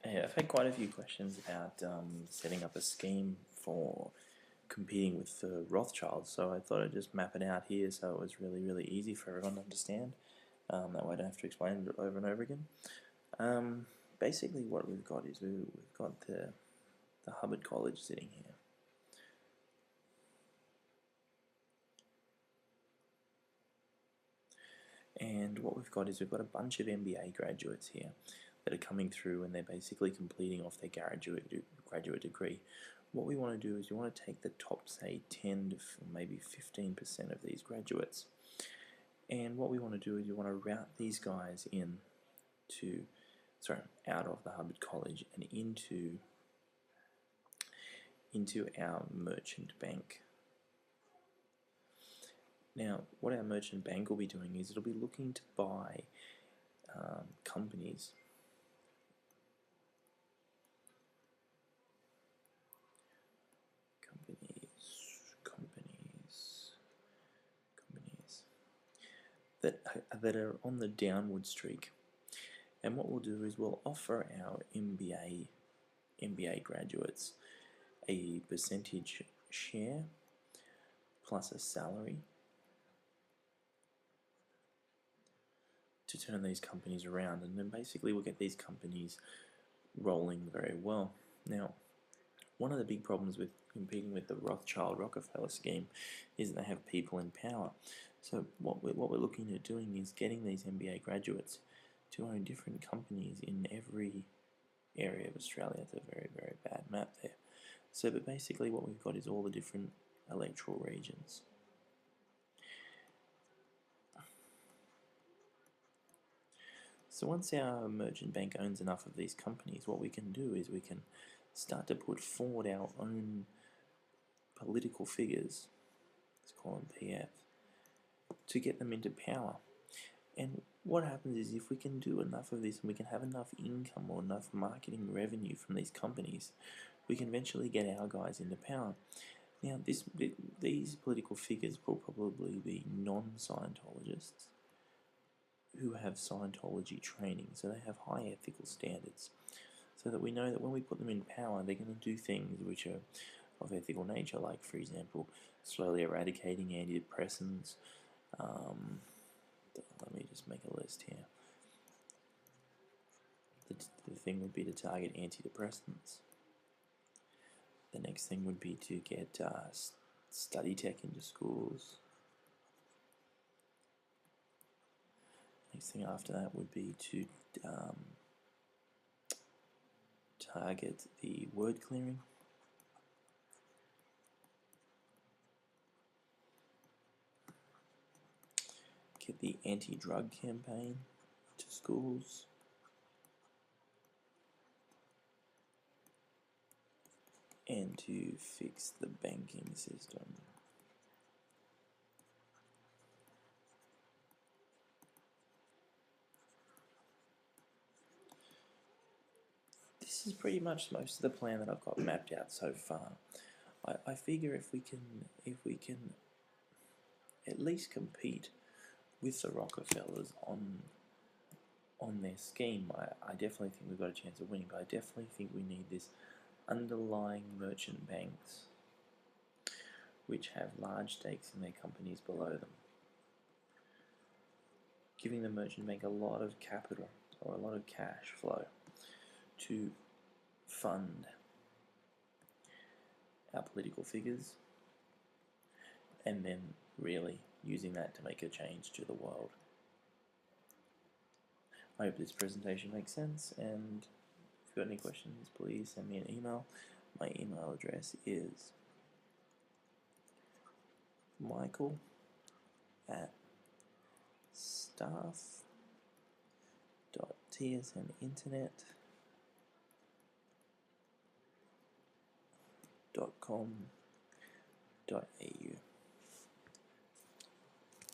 Hey, I've had quite a few questions about setting up a scheme for competing with the Rothschilds, so I thought I'd just map it out here so it was really, really easy for everyone to understand. That way I don't have to explain it over and over again. Basically what we've got is we've got the Hubbard College sitting here. And what we've got is we've got a bunch of MBA graduates here that are coming through and they're basically completing off their graduate degree. What we want to do is we want to take the top, say, 10 to maybe 15% of these graduates. And what we want to do is we want to route these guys out of the Hubbard College and into our merchant bank. Now, what our merchant bank will be doing is it'll be looking to buy companies. That are on the downward streak. And what we'll do is we'll offer our MBA graduates a percentage share plus a salary to turn these companies around, and then basically we'll get these companies rolling very well. Now, one of the big problems with competing with the Rockfeller scheme is that they have people in power. So what we're looking at doing is getting these MBA graduates to own different companies in every area of Australia. It's a very, very bad map there. So, but basically what we've got is all the different electoral regions. So once our merchant bank owns enough of these companies, what we can do is we can start to put forward our own political figures, let's call them PF, to get them into power. And what happens is if we can do enough of this and we can have enough income or enough marketing revenue from these companies, we can eventually get our guys into power. Now, these political figures will probably be non-Scientologists who have Scientology training, so they have high ethical standards, so that we know that when we put them in power, they're going to do things which are of ethical nature, like, for example, slowly eradicating antidepressants. Let me just make a list here. The thing would be to target antidepressants. The next thing would be to get study tech into schools. Next thing after that would be to target the word clearing. Get the anti-drug campaign to schools. And to fix the banking system. This is pretty much most of the plan that I've got mapped out so far. I figure if we can at least compete with the Rockfellers on their scheme, I definitely think we've got a chance of winning, but I definitely think we need this underlying merchant banks which have large stakes in their companies below them, giving the merchant bank a lot of capital or a lot of cash flow to fund our political figures, and then really using that to make a change to the world. I hope this presentation makes sense, and if you've got any questions, please send me an email. My email address is michael@staff.tsninternet.com.au.